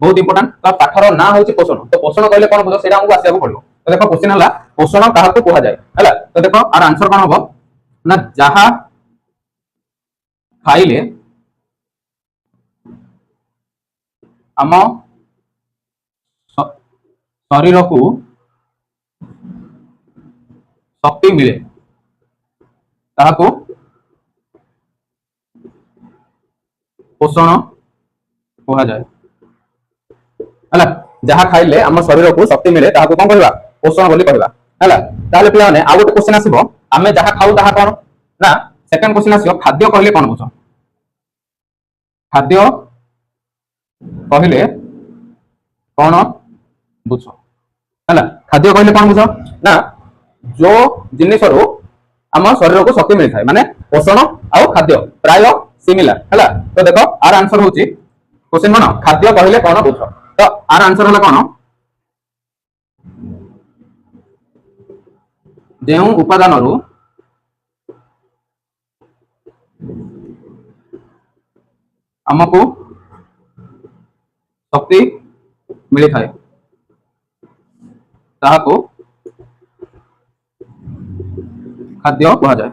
बहुत इंपोर्टेंट। तो पाठर ना हूँ पोषण। तो पोषण कहले कौन बुझ से आमको आसको पड़ो। तो देख क्वेश्चन है पोषण क्या कह जाए है। तो देख आर आंसर कौन हम ना जहा खाइले आम शरीर को शक्ति मिले ताको पोषण कह जाए है। जहाँ खाइले आम शरीर को शक्ति मिले ताको कौन कहवा पोषण बोली कहवा है। ताले पिला माने आ गोटे क्वेश्चन आसीबो आमे जहाँ खाऊ ताहा कौन ना सेकंड क्वेश्चन आसीबो खाद्य कहले कौन बुझ। खाद्य कहले कौन बुझ है। खाद्य कहले कौन बुझ ना जो जिनिस रो आम शरीर को शक्ति मिलता है माने पोषण आउ खाद्य प्राय सिमिलर है। तो देखो आर आंसर होची क्वेश्चन मन खाद्य कहले कौन बुझ। तो आर आंसर है कौन जो उपादान रू आमको शक्ति मिली थाए ताहाको खाद्य कह जाए।